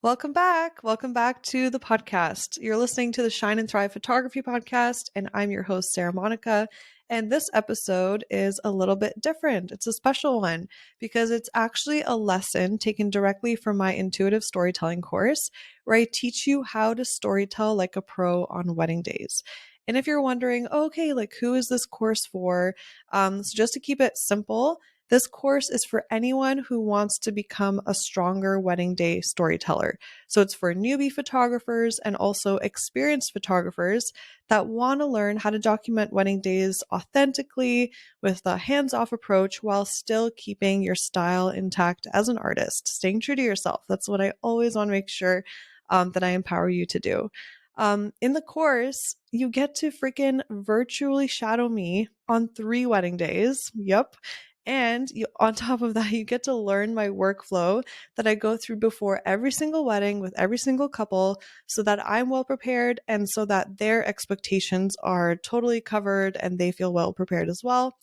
Welcome back. Welcome back to the podcast. You're listening to the Shine and Thrive Photography podcast, and I'm your host, Sarah Monica. And this episode is a little bit different. It's a special one because it's actually a lesson taken directly from my intuitive storytelling course, where I teach you how to storytell like a pro on wedding days. And if you're wondering, okay, like who is this course for? So just to keep it simple, this course is for anyone who wants to become a stronger wedding day storyteller. So it's for newbie photographers and also experienced photographers that want to learn how to document wedding days authentically with a hands-off approach while still keeping your style intact as an artist, staying true to yourself. That's what I always want to make sure that I empower you to do. In the course, you get to freaking virtually shadow me on 3 wedding days. Yep. And on top of that, you get to learn my workflow that I go through before every single wedding with every single couple so that I'm well prepared and so that their expectations are totally covered and they feel well prepared as well.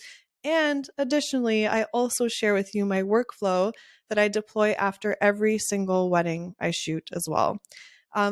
And additionally, I also share with you my workflow that I deploy after every single wedding I shoot as well.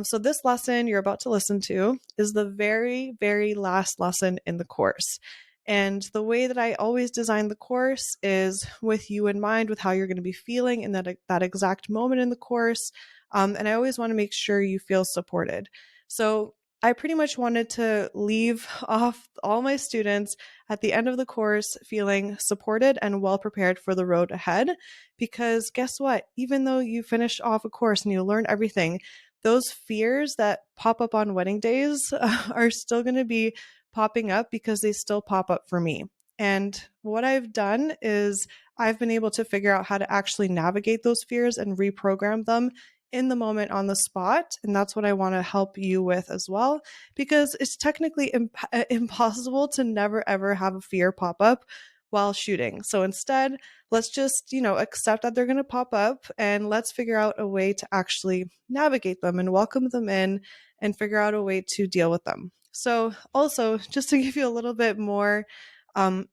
So this lesson you're about to listen to is the very, very last lesson in the course. And the way that I always design the course is with you in mind, with how you're going to be feeling in that exact moment in the course. And I always want to make sure you feel supported. So I pretty much wanted to leave off all my students at the end of the course feeling supported and well prepared for the road ahead. Because guess what? Even though you finish off a course and you learn everything, those fears that pop up on wedding days are still going to be popping up because they still pop up for me. And what I've done is I've been able to figure out how to actually navigate those fears and reprogram them in the moment on the spot. And that's what I want to help you with as well, because it's technically impossible to never ever have a fear pop up while shooting. So instead, let's just, accept that they're going to pop up and let's figure out a way to actually navigate them and welcome them in and figure out a way to deal with them. So also, just to give you a little bit more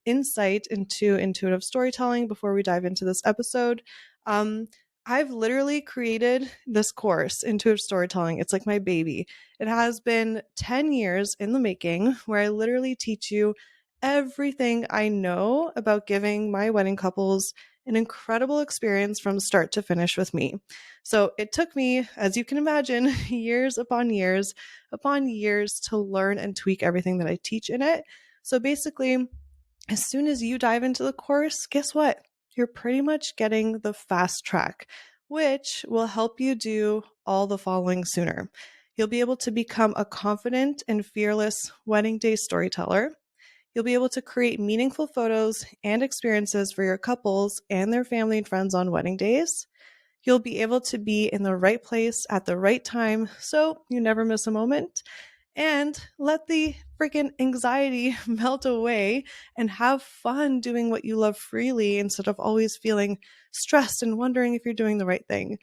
insight into intuitive storytelling before we dive into this episode, I've literally created this course, Intuitive Storytelling. It's like my baby. It has been 10 years in the making, where I literally teach you everything I know about giving my wedding couples an incredible experience from start to finish with me. So it took me, as you can imagine, years upon years to learn and tweak everything that I teach in it. So basically, as soon as you dive into the course, guess what? You're pretty much getting the fast track, which will help you do all the following sooner. You'll be able to become a confident and fearless wedding day storyteller. You'll be able to create meaningful photos and experiences for your couples and their family and friends on wedding days. You'll be able to be in the right place at the right time so you never miss a moment. And let the freaking anxiety melt away and have fun doing what you love freely instead of always feeling stressed and wondering if you're doing the right thing.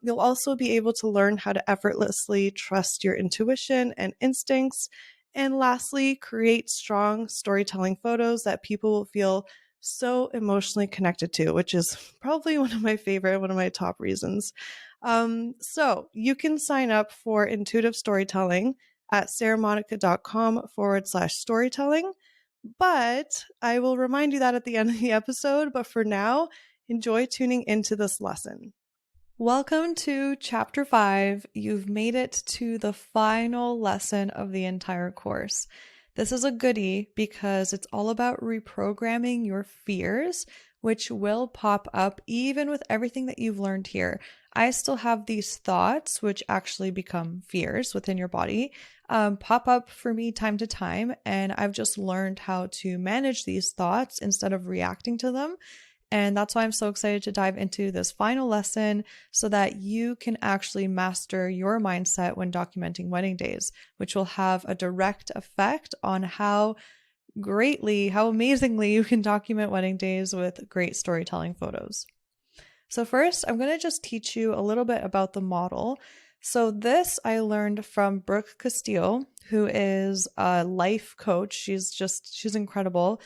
You'll also be able to learn how to effortlessly trust your intuition and instincts. And lastly, create strong storytelling photos that people will feel so emotionally connected to, which is probably one of my top reasons. So you can sign up for intuitive storytelling at sarahmonica.com/storytelling. But I will remind you that at the end of the episode. But for now, enjoy tuning into this lesson. Welcome to Chapter 5. You've made it to the final lesson of the entire course. This is a goodie because it's all about reprogramming your fears, which will pop up even with everything that you've learned here. I still have these thoughts, which actually become fears within your body, pop up for me time to time, and I've just learned how to manage these thoughts instead of reacting to them. And that's why I'm so excited to dive into this final lesson so that you can actually master your mindset when documenting wedding days, which will have a direct effect on how amazingly you can document wedding days with great storytelling photos. So first, I'm going to just teach you a little bit about the model. So this I learned from Brooke Castillo, who is a life coach. She's incredible.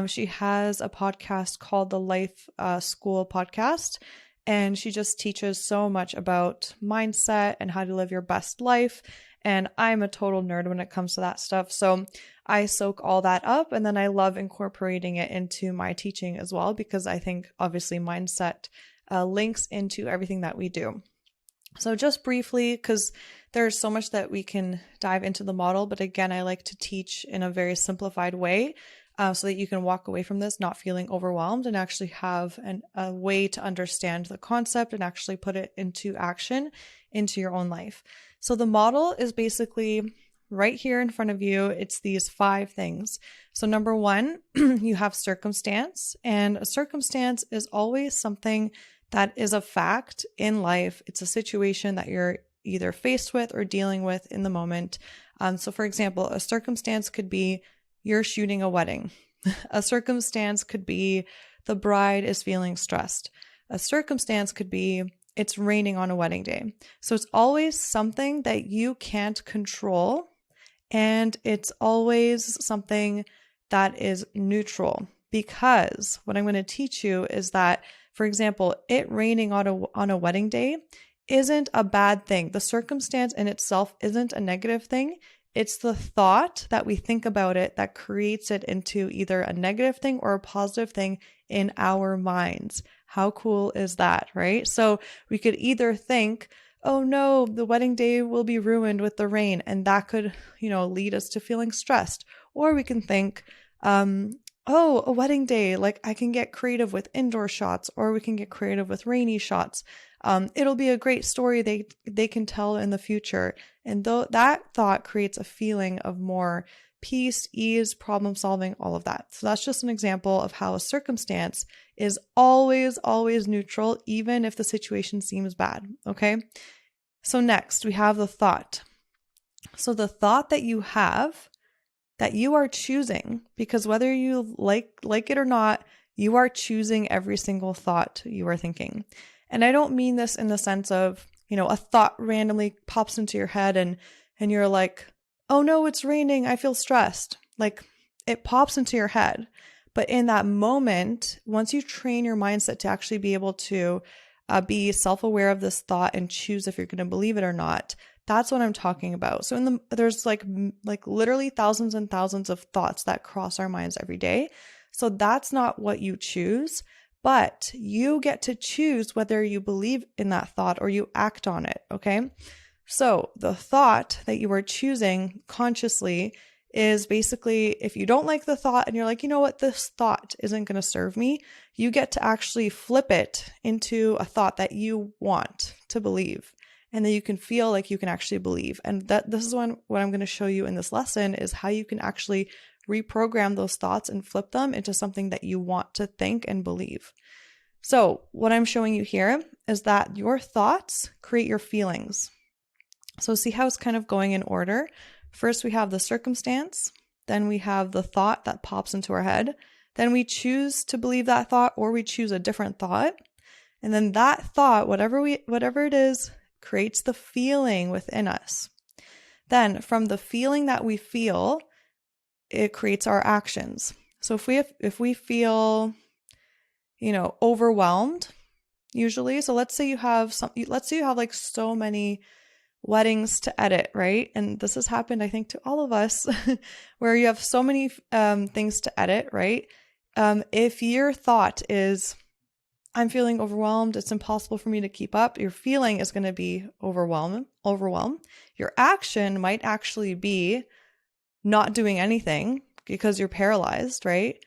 She has a podcast called the Life School Podcast, and she just teaches so much about mindset and how to live your best life. And I'm a total nerd when it comes to that stuff. So I soak all that up, and then I love incorporating it into my teaching as well, because I think obviously mindset links into everything that we do. So just briefly, because there's so much that we can dive into the model, but again, I like to teach in a very simplified way so that you can walk away from this not feeling overwhelmed and actually have a way to understand the concept and actually put it into action into your own life. So the model is basically right here in front of you. It's these 5 things. So number 1, you have circumstance, and a circumstance is always something that is a fact in life. It's a situation that you're either faced with or dealing with in the moment. So for example, a circumstance could be you're shooting a wedding. A circumstance could be the bride is feeling stressed. A circumstance could be it's raining on a wedding day. So it's always something that you can't control, and it's always something that is neutral, because what I'm going to teach you is that, for example, it raining on a wedding day isn't a bad thing. The circumstance in itself isn't a negative thing. It's the thought that we think about it that creates it into either a negative thing or a positive thing in our minds. How cool is that, right? So we could either think, oh no, the wedding day will be ruined with the rain, and that could, lead us to feeling stressed. Or we can think, oh, a wedding day, like I can get creative with indoor shots, or we can get creative with rainy shots. It'll be a great story they can tell in the future. And though that thought creates a feeling of more peace, ease, problem solving, all of that. So that's just an example of how a circumstance is always, always neutral, even if the situation seems bad. Okay. So next we have the thought. So the thought that you have that you are choosing, because whether you like it or not, you are choosing every single thought you are thinking. And I don't mean this in the sense of, a thought randomly pops into your head and you're like, oh no, it's raining, I feel stressed. Like it pops into your head. But in that moment, once you train your mindset to actually be able to be self-aware of this thought and choose if you're going to believe it or not, that's what I'm talking about. So there's like literally thousands and thousands of thoughts that cross our minds every day. So that's not what you choose, but you get to choose whether you believe in that thought or you act on it. Okay. So the thought that you are choosing consciously is basically, if you don't like the thought and you're like, you know what, this thought isn't going to serve me, you get to actually flip it into a thought that you want to believe. And then you can feel like you can actually believe. And this is what I'm going to show you in this lesson is how you can actually reprogram those thoughts and flip them into something that you want to think and believe. So what I'm showing you here is that your thoughts create your feelings. So see how it's kind of going in order. First, we have the circumstance. Then we have the thought that pops into our head. Then we choose to believe that thought, or we choose a different thought. And then that thought, whatever it is, creates the feeling within us. Then from the feeling that we feel, it creates our actions. So if we feel, overwhelmed, usually, so let's say you have like so many weddings to edit, right? And this has happened, I think, to all of us, where you have so many things to edit, right? If your thought is, I'm feeling overwhelmed, it's impossible for me to keep up, your feeling is going to be overwhelm. Your action might actually be not doing anything because you're paralyzed, right?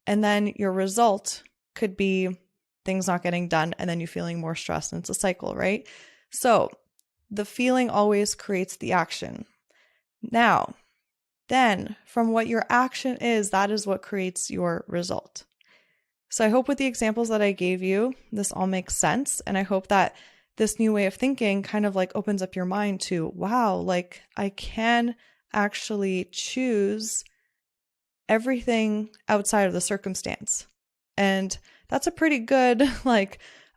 And then your result could be things not getting done, and then you feeling more stressed, and it's a cycle, right? So the feeling always creates the action. Now, then from what your action is, that is what creates your result. So I hope with the examples that I gave you, this all makes sense. And I hope that this new way of thinking kind of like opens up your mind to, wow, like I can actually choose everything outside of the circumstance. And that's a pretty good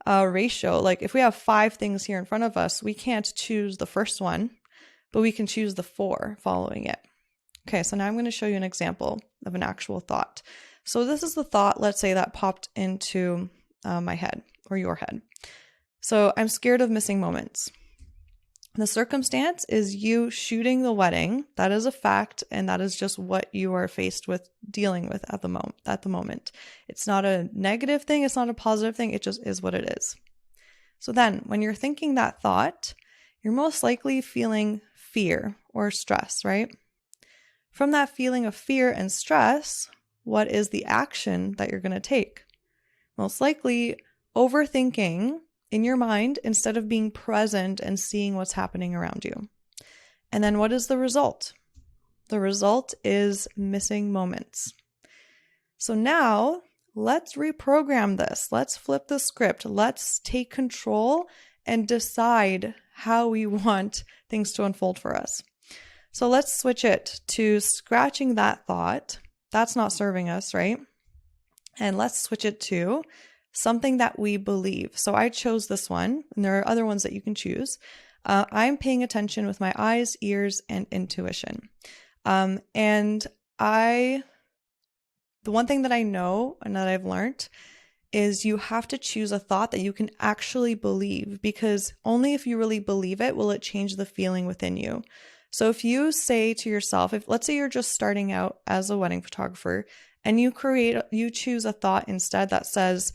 ratio. Like if we have 5 things here in front of us, we can't choose the first one, but we can choose the 4 following it. Okay, so now I'm going to show you an example of an actual thought. So this is the thought, let's say, that popped into my head or your head. So I'm scared of missing moments. The circumstance is you shooting the wedding. That is a fact, and that is just what you are faced with dealing with at the moment. It's not a negative thing, it's not a positive thing, it just is what it is. So then, when you're thinking that thought, you're most likely feeling fear or stress, right? From that feeling of fear and stress, what is the action that you're going to take? Most likely overthinking in your mind instead of being present and seeing what's happening around you. And then what is the result? The result is missing moments. So now let's reprogram this. Let's flip the script. Let's take control and decide how we want things to unfold for us. So let's switch it to scratching that thought. That's not serving us, right? And let's switch it to something that we believe. So I chose this one, and there are other ones that you can choose. I'm paying attention with my eyes, ears, and intuition. The one thing that I know and that I've learned is you have to choose a thought that you can actually believe, because only if you really believe it will it change the feeling within you. So if you say to yourself, let's say you're just starting out as a wedding photographer and you choose a thought instead that says,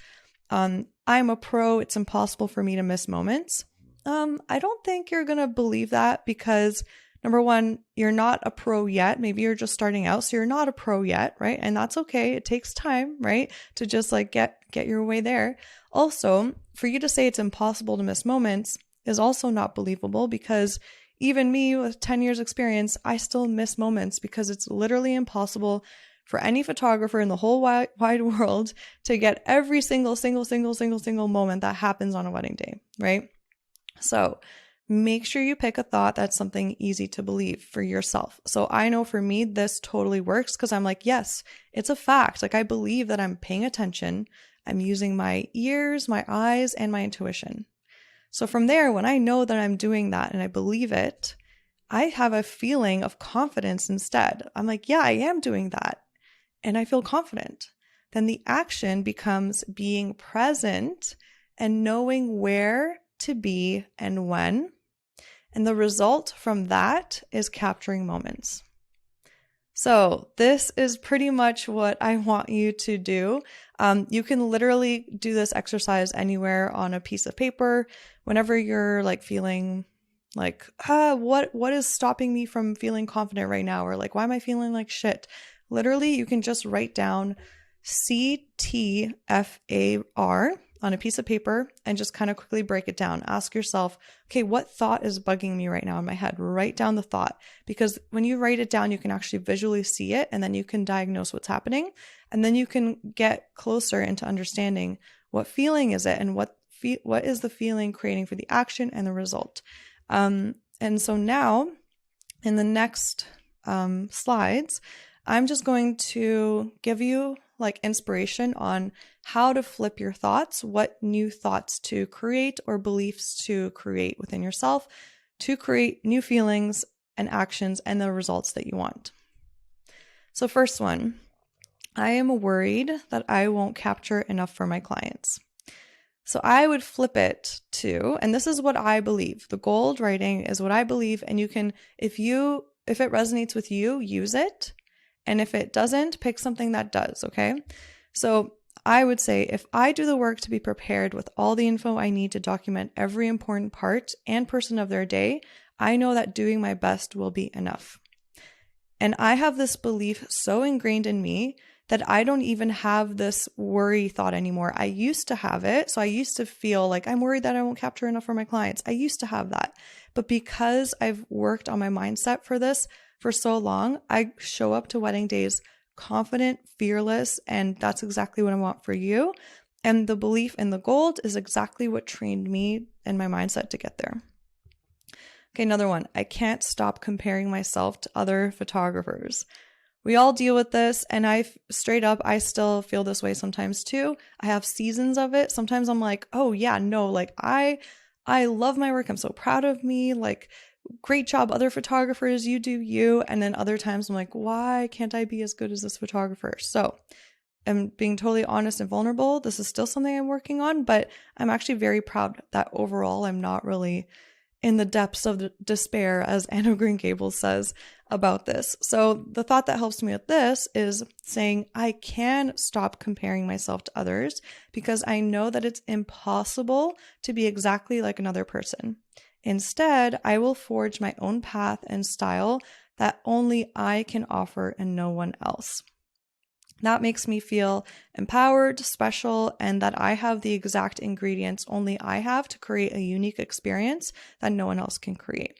I'm a pro, it's impossible for me to miss moments. I don't think you're going to believe that, because number one, you're not a pro yet. Maybe you're just starting out, so you're not a pro yet, right? And that's okay. It takes time, right? To just like get your way there. Also, for you to say it's impossible to miss moments is also not believable, because even me with 10 years experience, I still miss moments, because it's literally impossible for any photographer in the whole wide world to get every single moment that happens on a wedding day, right? So make sure you pick a thought that's something easy to believe for yourself. So I know for me, this totally works, because I'm like, yes, it's a fact. Like, I believe that I'm paying attention. I'm using my ears, my eyes, and my intuition. So from there, when I know that I'm doing that and I believe it, I have a feeling of confidence instead. I'm like, yeah, I am doing that. And I feel confident. Then the action becomes being present and knowing where to be and when. And the result from that is capturing moments. So this is pretty much what I want you to do. You can literally do this exercise anywhere on a piece of paper. Whenever you're like feeling like, what is stopping me from feeling confident right now? Or like, why am I feeling like shit? Literally, you can just write down CTFAR on a piece of paper and just kind of quickly break it down. Ask yourself, okay, what thought is bugging me right now in my head? Write down the thought, because when you write it down, you can actually visually see it, and then you can diagnose what's happening. And then you can get closer into understanding what feeling is it and what is the feeling creating for the action and the result. And so now in the next slides, I'm just going to give you like inspiration on how to flip your thoughts, what new thoughts to create or beliefs to create within yourself to create new feelings and actions and the results that you want. So first one, I am worried that I won't capture enough for my clients. So I would flip it to, and this is what I believe. The gold writing is what I believe, and you can, if it resonates with you, use it. And if it doesn't, pick something that does, okay? So I would say, if I do the work to be prepared with all the info I need to document every important part and person of their day, I know that doing my best will be enough. And I have this belief so ingrained in me that I don't even have this worry thought anymore. I used to have it. So I used to feel like I'm worried that I won't capture enough for my clients. I used to have that. But because I've worked on my mindset for this for so long, I show up to wedding days confident, fearless, and that's exactly what I want for you. And the belief in the gold is exactly what trained me and my mindset to get there. Okay, another one. I can't stop comparing myself to other photographers. We all deal with this, and I still feel this way sometimes too. I have seasons of it. Sometimes I'm like, oh yeah, no, like I love my work. I'm so proud of me. Like, great job, other photographers, you do you. And then other times I'm like, why can't I be as good as this photographer? So am being totally honest and vulnerable, this is still something I'm working on, but I'm actually very proud that overall I'm not really in the depths of despair, as Anne of Green Gables says about this. So the thought that helps me with this is saying I can stop comparing myself to others because I know that it's impossible to be exactly like another person. Instead, I will forge my own path and style that only I can offer and no one else. That makes me feel empowered, special, and that I have the exact ingredients only I have to create a unique experience that no one else can create.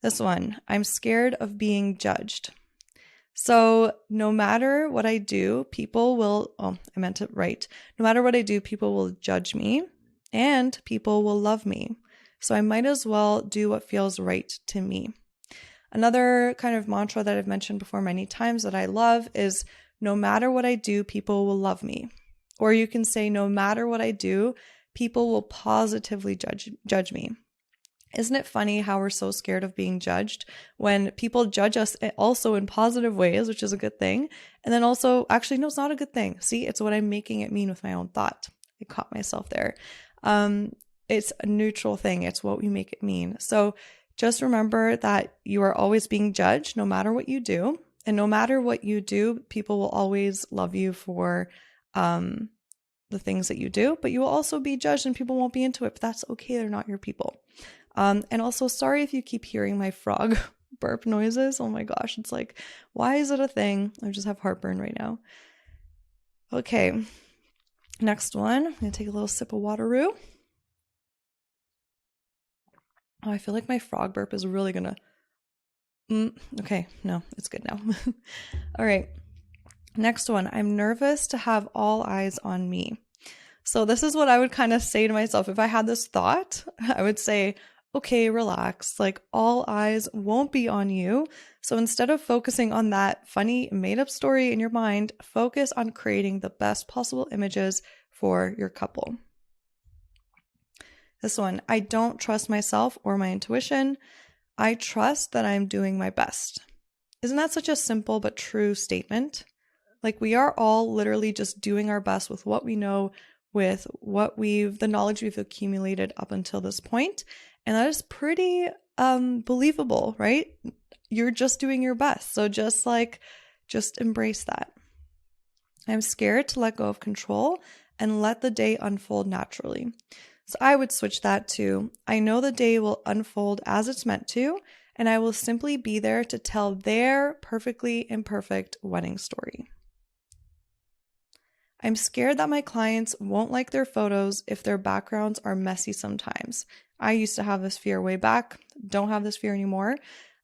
This one, I'm scared of being judged. So no matter what I do, people will, no matter what I do, people will judge me and people will love me. So I might as well do what feels right to me. Another kind of mantra that I've mentioned before many times that I love is no matter what I do, people will love me. Or you can say no matter what I do, people will positively judge me. Isn't it funny how we're so scared of being judged when people judge us also in positive ways, which is a good thing. And then also, actually, no, it's not a good thing. See, it's what I'm making it mean with my own thought. I caught myself there. It's a neutral thing. It's what we make it mean. So just remember that you are always being judged no matter what you do. And no matter what you do, people will always love you for the things that you do, but you will also be judged and people won't be into it. But that's okay. They're not your people. And also, sorry if you keep hearing my frog burp noises. Oh my gosh. It's like, why is it a thing? I just have heartburn right now. Okay. Next one. I'm going to take a little sip of wateroo. Oh, I feel like my frog burp is really going to... Okay, no, it's good now. All right. Next one. I'm nervous to have all eyes on me. So this is what I would kind of say to myself. If I had this thought, I would say, okay, relax. Like all eyes won't be on you. So instead of focusing on that funny made-up story in your mind, focus on creating the best possible images for your couple. This one, I don't trust myself or my intuition. I trust that I'm doing my best. Isn't that such a simple but true statement? Like we are all literally just doing our best with what we know, with the knowledge we've accumulated up until this point. And that is pretty believable, right? You're just doing your best. So just embrace that. I'm scared to let go of control and let the day unfold naturally. So I would switch that to, I know the day will unfold as it's meant to, and I will simply be there to tell their perfectly imperfect wedding story. I'm scared that my clients won't like their photos if their backgrounds are messy sometimes. I used to have this fear way back, don't have this fear anymore.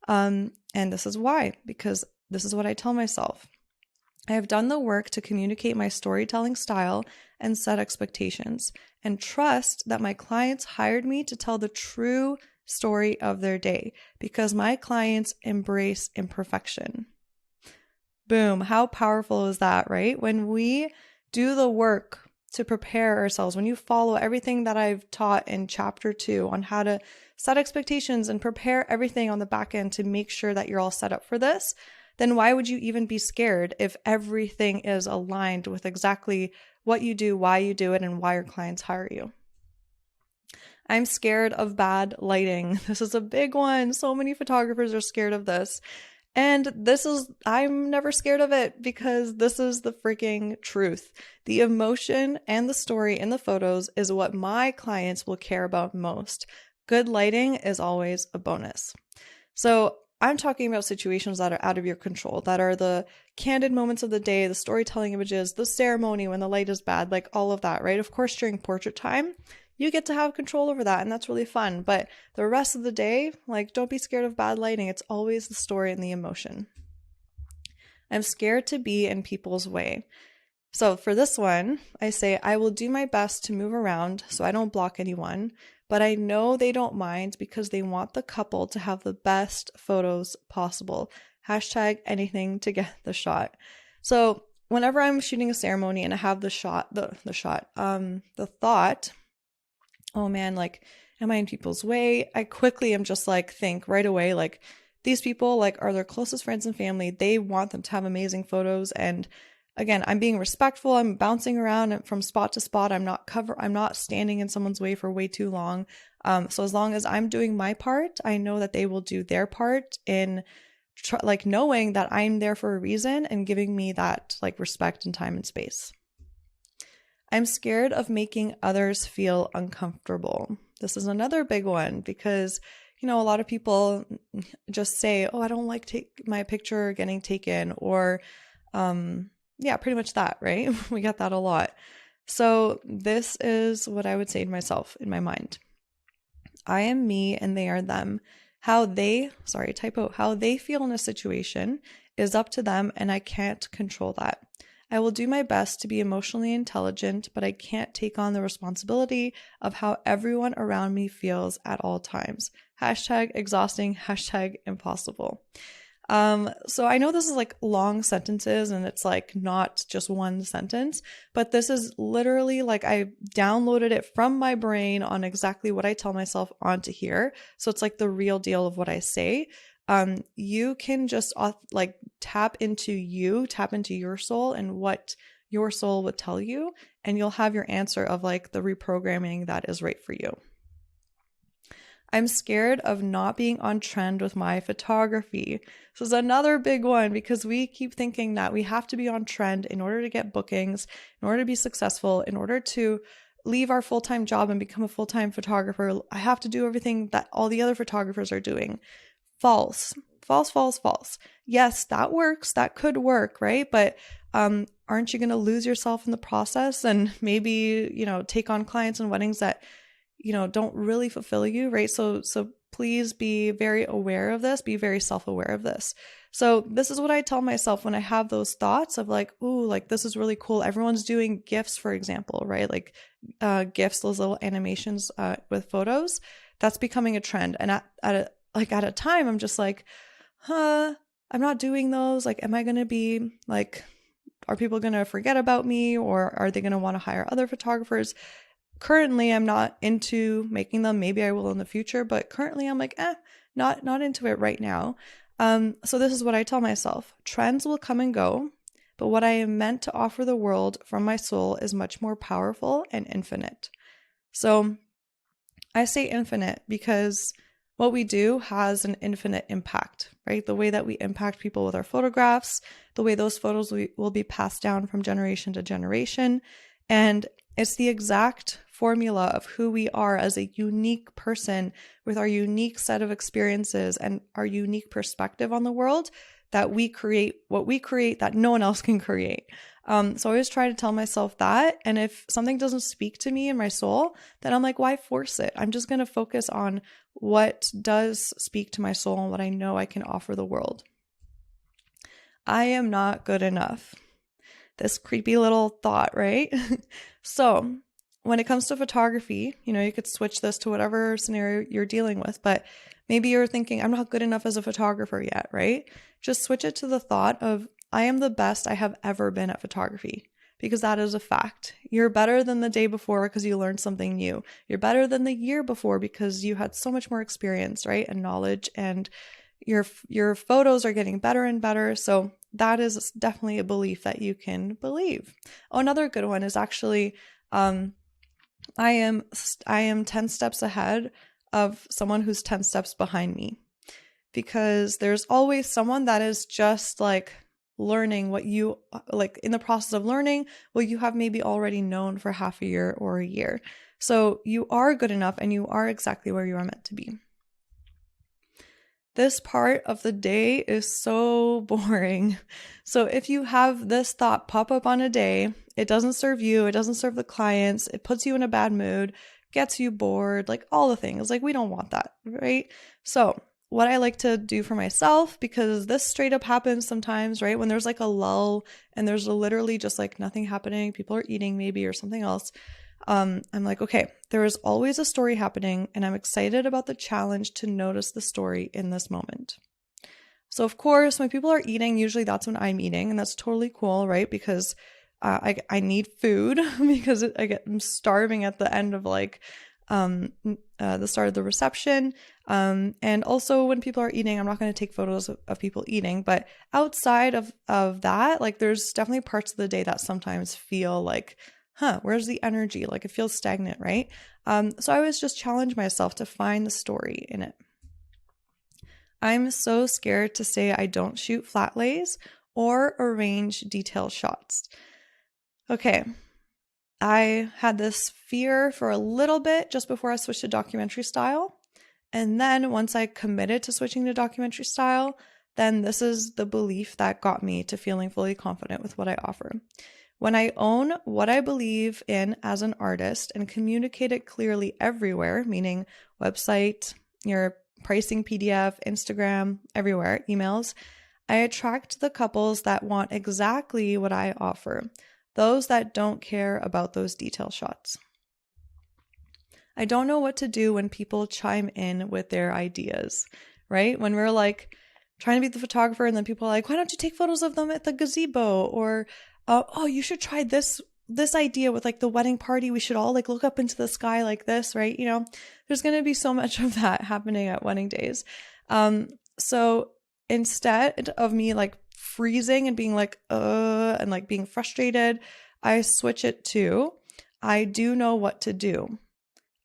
And this is why, because this is what I tell myself. I have done the work to communicate my storytelling style and set expectations, and trust that my clients hired me to tell the true story of their day because my clients embrace imperfection. Boom. How powerful is that, right? When we do the work to prepare ourselves, when you follow everything that I've taught in chapter 2 on how to set expectations and prepare everything on the back end to make sure that you're all set up for this, then why would you even be scared if everything is aligned with exactly what you do, why you do it, and why your clients hire you? I'm scared of bad lighting. This is a big one. So many photographers are scared of this. And I'm never scared of it because this is the freaking truth. The emotion and the story in the photos is what my clients will care about most. Good lighting is always a bonus. So I'm talking about situations that are out of your control, that are the candid moments of the day, the storytelling images, the ceremony when the light is bad, like all of that, right? Of course, during portrait time, you get to have control over that, and that's really fun. But the rest of the day, like, don't be scared of bad lighting. It's always the story and the emotion. I'm scared to be in people's way. So for this one, I say, I will do my best to move around so I don't block anyone, but I know they don't mind because they want the couple to have the best photos possible. Hashtag anything to get the shot. So whenever I'm shooting a ceremony and I have the thought, oh man, like, am I in people's way? I quickly am just like, think right away, like, these people like are their closest friends and family. They want them to have amazing photos, and again, I'm being respectful. I'm bouncing around from spot to spot. I'm not standing in someone's way for way too long. So as long as I'm doing my part, I know that they will do their part in like knowing that I'm there for a reason and giving me that like respect and time and space. I'm scared of making others feel uncomfortable. This is another big one because, a lot of people just say, oh, I don't like my picture getting taken, or yeah, pretty much that, right? We get that a lot. So this is what I would say to myself in my mind. I am me and they are them. How they feel in a situation is up to them, and I can't control that. I will do my best to be emotionally intelligent, but I can't take on the responsibility of how everyone around me feels at all times. #exhausting, #impossible. So I know this is like long sentences and it's like not just one sentence, but this is literally like I downloaded it from my brain on exactly what I tell myself onto here. So it's like the real deal of what I say. You can just like tap into your soul and what your soul would tell you, and you'll have your answer of like the reprogramming that is right for you. I'm scared of not being on trend with my photography. This is another big one because we keep thinking that we have to be on trend in order to get bookings, in order to be successful, in order to leave our full-time job and become a full-time photographer. I have to do everything that all the other photographers are doing. False. Yes, that works. That could work, right? But aren't you going to lose yourself in the process and maybe, take on clients and weddings that, don't really fulfill you, right? So please be very aware of this. Be very self-aware of this. So this is what I tell myself when I have those thoughts of like, ooh, like this is really cool. Everyone's doing GIFs, for example, right? Like GIFs, those little animations with photos. That's becoming a trend. And at a time, I'm just like, I'm not doing those. Like, am I going to be like, are people going to forget about me, or are they going to want to hire other photographers? Currently, I'm not into making them. Maybe I will in the future, but currently I'm like, not into it right now. So this is what I tell myself. Trends will come and go, but what I am meant to offer the world from my soul is much more powerful and infinite. So I say infinite because what we do has an infinite impact, right? The way that we impact people with our photographs, the way those photos will be passed down from generation to generation. And it's the exact formula of who we are as a unique person with our unique set of experiences and our unique perspective on the world that we create what we create that no one else can create. So I always try to tell myself that. And if something doesn't speak to me in my soul, then I'm like, why force it? I'm just going to focus on what does speak to my soul and what I know I can offer the world. I am not good enough. This creepy little thought, right? So when it comes to photography, you could switch this to whatever scenario you're dealing with, but maybe you're thinking, I'm not good enough as a photographer yet, right? Just switch it to the thought of, I am the best I have ever been at photography, because that is a fact. You're better than the day before because you learned something new. You're better than the year before because you had so much more experience, right? And knowledge, and your photos are getting better and better. So that is definitely a belief that you can believe. Oh, another good one is actually, I am 10 steps ahead of someone who's 10 steps behind me, because there's always someone that is just like learning what you like in the process of learning what you have maybe already known for half a year or a year. So you are good enough and you are exactly where you are meant to be. This part of the day is so boring. So if you have this thought pop up on a day, it doesn't serve you, it doesn't serve the clients, it puts you in a bad mood, gets you bored, like all the things. Like we don't want that, right? So what I like to do for myself, because this straight up happens sometimes, right? When there's like a lull and there's literally just like nothing happening, people are eating maybe or something else. I'm like, okay, there is always a story happening, and I'm excited about the challenge to notice the story in this moment. So of course, when people are eating, usually that's when I'm eating, and that's totally cool, right? Because I need food because I'm starving at the end of like the start of the reception. And also when people are eating, I'm not going to take photos of people eating, but outside of that, like there's definitely parts of the day that sometimes feel like, where's the energy? Like it feels stagnant, right? So I always just challenge myself to find the story in it. I'm so scared to say I don't shoot flat lays or arrange detail shots. Okay. I had this fear for a little bit just before I switched to documentary style. And then once I committed to switching to documentary style, then this is the belief that got me to feeling fully confident with what I offer. When I own what I believe in as an artist and communicate it clearly everywhere, meaning website, your pricing PDF, Instagram, everywhere, emails, I attract the couples that want exactly what I offer, those that don't care about those detail shots. I don't know what to do when people chime in with their ideas, right? When we're like trying to be the photographer and then people are like, why don't you take photos of them at the gazebo? Or, oh, you should try this idea with like the wedding party. We should all like look up into the sky like this, right? You know, there's going to be so much of that happening at wedding days. So instead of me like freezing and being like, and like being frustrated, I switch it to, I do know what to do.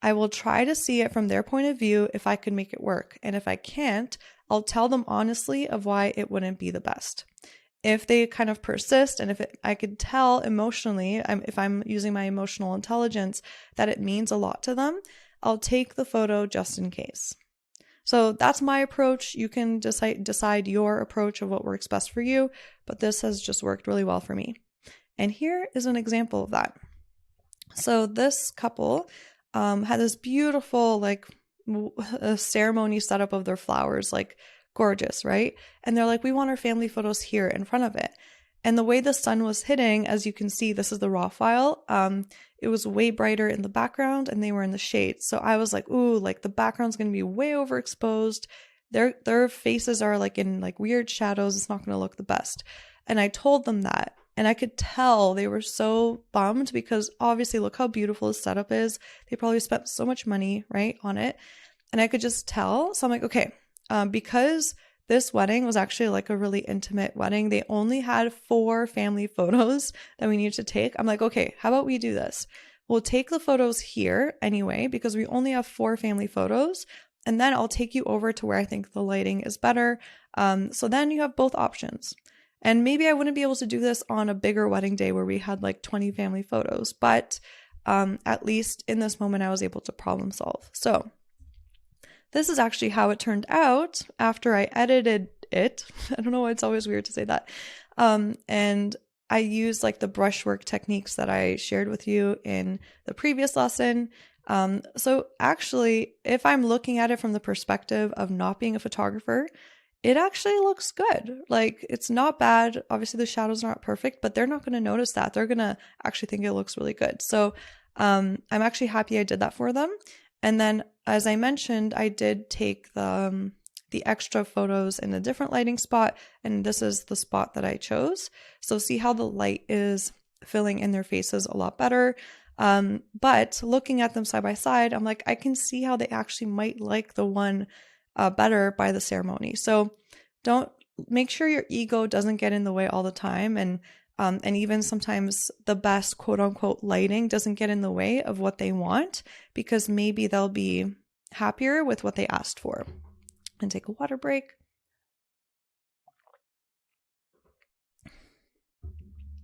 I will try to see it from their point of view if I can make it work. And if I can't, I'll tell them honestly of why it wouldn't be the best. If they kind of persist and I could tell emotionally, if I'm using my emotional intelligence, that it means a lot to them, I'll take the photo just in case. So that's my approach. You can decide your approach of what works best for you, but this has just worked really well for me. And here is an example of that. So this couple had this beautiful like ceremony setup of their flowers, like gorgeous, right? And they're like, we want our family photos here in front of it. And the way the sun was hitting, as you can see, this is the raw file. It was way brighter in the background and they were in the shade. So I was like, ooh, like the background's going to be way overexposed. Their faces are like in like weird shadows. It's not going to look the best. And I told them that. And I could tell they were so bummed because obviously look how beautiful the setup is. They probably spent so much money, right, on it. And I could just tell. So I'm like, okay, because this wedding was actually like a really intimate wedding. They only had 4 family photos that we needed to take. I'm like, okay, how about we do this? We'll take the photos here anyway, because we only have 4 family photos. And then I'll take you over to where I think the lighting is better. So then you have both options. And maybe I wouldn't be able to do this on a bigger wedding day where we had like 20 family photos, but at least in this moment, I was able to problem solve. So this is actually how it turned out after I edited it. I don't know why it's always weird to say that. And I used like the brushwork techniques that I shared with you in the previous lesson. So actually, if I'm looking at it from the perspective of not being a photographer, it actually looks good. Like it's not bad. Obviously the shadows are not perfect, but they're not going to notice that. They're going to actually think it looks really good. So I'm actually happy I did that for them. And then as I mentioned, I did take the extra photos in a different lighting spot. And this is the spot that I chose. So see how the light is filling in their faces a lot better. But looking at them side by side, I'm like, I can see how they actually might like the one better by the ceremony. So don't make sure your ego doesn't get in the way all the time. And even sometimes the best quote unquote lighting doesn't get in the way of what they want, because maybe they'll be happier with what they asked for. And take a water break.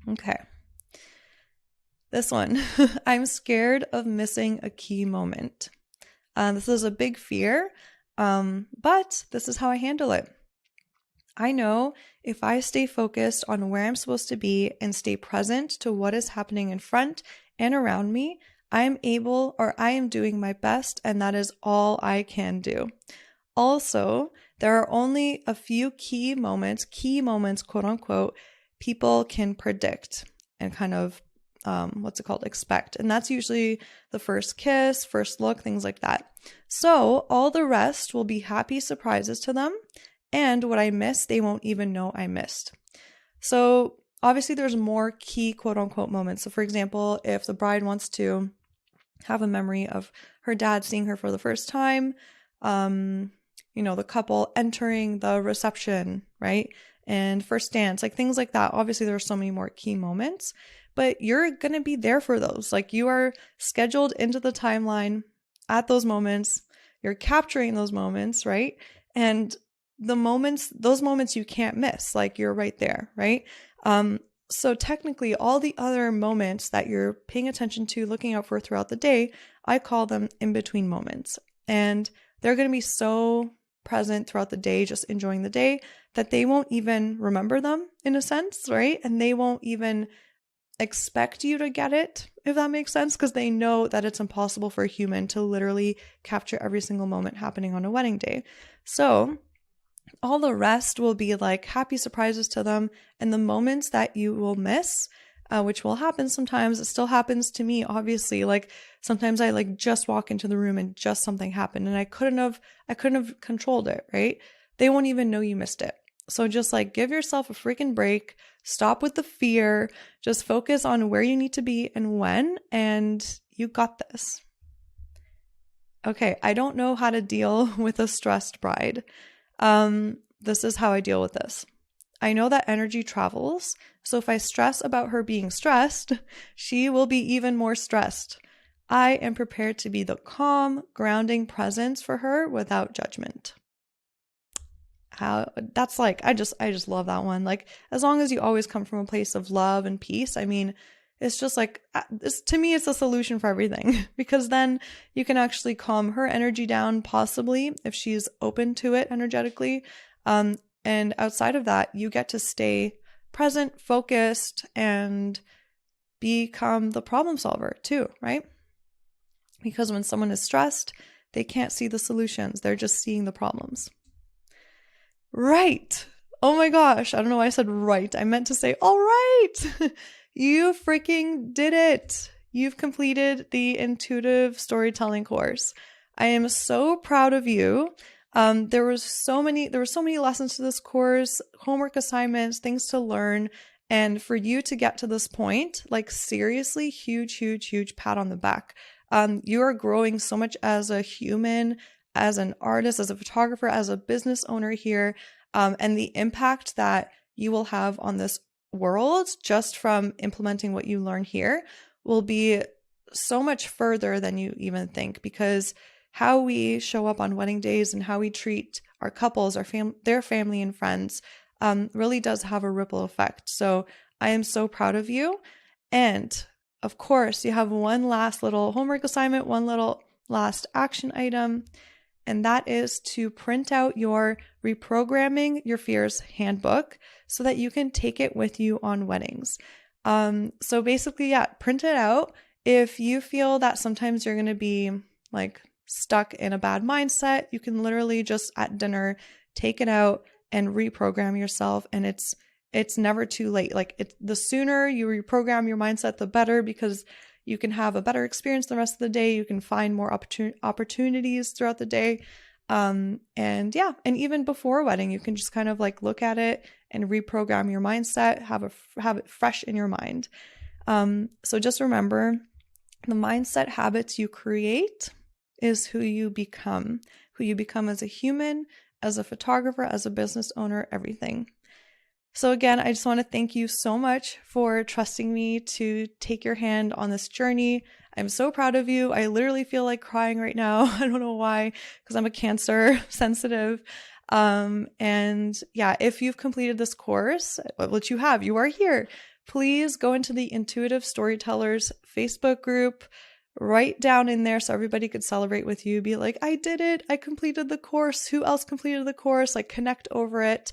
Okay. This one, I'm scared of missing a key moment. This is a big fear. But this is how I handle it. I know if I stay focused on where I'm supposed to be and stay present to what is happening in front and around me, I am doing my best, and that is all I can do. Also, there are only a few key moments, quote unquote, people can predict and kind of expect. And that's usually the first kiss, first look, things like that. So all the rest will be happy surprises to them. And what I miss, they won't even know I missed. So obviously there's more key quote unquote moments. So for example, if the bride wants to have a memory of her dad seeing her for the first time, the couple entering the reception, right? And first dance, like things like that. Obviously, there are so many more key moments, but you're going to be there for those. Like you are scheduled into the timeline at those moments. You're capturing those moments, right? And those moments you can't miss, like you're right there, right? So technically all the other moments that you're paying attention to, looking out for throughout the day, I call them in-between moments. And they're going to be so present throughout the day, just enjoying the day, that they won't even remember them in a sense, right? And they won't even expect you to get it, if that makes sense, because they know that it's impossible for a human to literally capture every single moment happening on a wedding day. So all the rest will be like happy surprises to them, and the moments that you will miss, which will happen sometimes. It still happens to me, obviously. Like sometimes I like just walk into the room and just something happened and I couldn't have controlled it, right? They won't even know you missed it. So just like give yourself a freaking break, stop with the fear, just focus on where you need to be and when, and you got this. Okay, I don't know how to deal with a stressed bride. This is how I deal with this. I know that energy travels, so if I stress about her being stressed, she will be even more stressed. I am prepared to be the calm, grounding presence for her without judgment. That's like, I just love that one. Like, as long as you always come from a place of love and peace, I mean, it's just like, to me, it's a solution for everything, because then you can actually calm her energy down, possibly if she's open to it energetically. And outside of that, you get to stay present, focused, and become the problem solver too, right? Because when someone is stressed, they can't see the solutions. They're just seeing the problems. Right. Oh my gosh. I don't know why I said right. I meant to say, all right. You freaking did it. You've completed the intuitive storytelling course. I am so proud of you. There were so many lessons to this course, homework assignments, things to learn. And for you to get to this point, like seriously, huge pat on the back. You are growing so much as a human, as an artist, as a photographer, as a business owner here. And the impact that you will have on this world just from implementing what you learn here will be so much further than you even think, because how we show up on wedding days and how we treat our couples, their family and friends, really does have a ripple effect. So I am so proud of you. And of course, you have one last little homework assignment, one little last action item, and that is to print out your Reprogramming Your Fears handbook so that you can take it with you on weddings. So basically, print it out. If you feel that sometimes you're going to be like stuck in a bad mindset, you can literally just at dinner take it out and reprogram yourself. And it's never too late. Like the sooner you reprogram your mindset, the better, because you can have a better experience the rest of the day. You can find more opportunities throughout the day. And even before a wedding, you can just kind of like look at it and reprogram your mindset, have it fresh in your mind. So just remember, the mindset habits you create is who you become as a human, as a photographer, as a business owner, everything. So again, I just want to thank you so much for trusting me to take your hand on this journey. I'm so proud of you. I literally feel like crying right now. I don't know why, because I'm a Cancer sensitive. If you've completed this course, which you have, you are here, please go into the Intuitive Storytellers Facebook group, write down in there so everybody could celebrate with you. Be like, I did it. I completed the course. Who else completed the course? Like connect over it.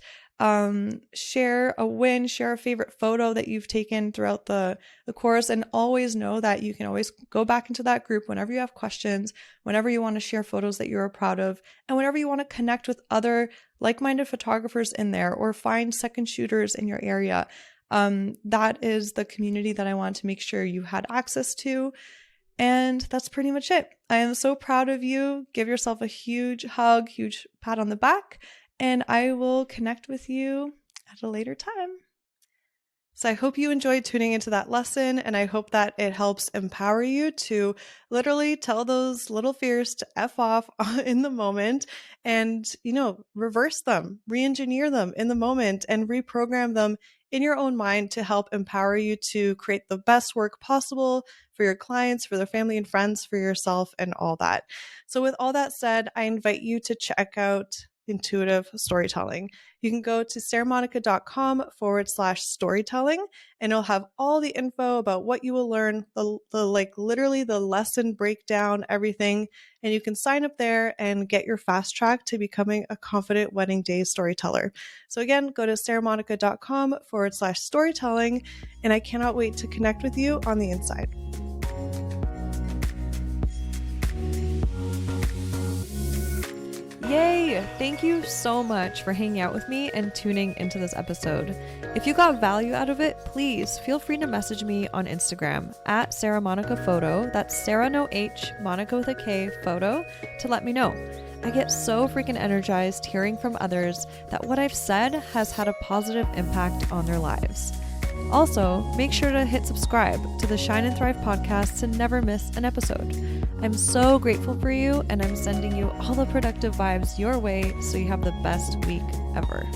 Share a win, share a favorite photo that you've taken throughout the course, and always know that you can always go back into that group whenever you have questions, whenever you want to share photos that you're proud of, and whenever you want to connect with other like-minded photographers in there or find second shooters in your area. That is the community that I want to make sure you had access to. And that's pretty much it. I am so proud of you. Give yourself a huge hug, huge pat on the back, and I will connect with you at a later time. So I hope you enjoyed tuning into that lesson, and I hope that it helps empower you to literally tell those little fears to F off in the moment and, reverse them, re-engineer them in the moment and reprogram them in your own mind to help empower you to create the best work possible for your clients, for their family and friends, for yourself, and all that. So with all that said, I invite you to check out intuitive storytelling. You can go to sarahmonica.com/storytelling, and it'll have all the info about what you will learn, the literally the lesson breakdown, everything. And you can sign up there and get your fast track to becoming a confident wedding day storyteller. So again, go to sarahmonica.com/storytelling, and I cannot wait to connect with you on the inside. Yay! Thank you so much for hanging out with me and tuning into this episode. If you got value out of it, please feel free to message me on Instagram at SarahMonicaPhoto. That's Sarah no H, Monica with a K, photo, to let me know. I get so freaking energized hearing from others that what I've said has had a positive impact on their lives. Also, make sure to hit subscribe to the Shine and Thrive podcast to never miss an episode. I'm so grateful for you, and I'm sending you all the productive vibes your way so you have the best week ever.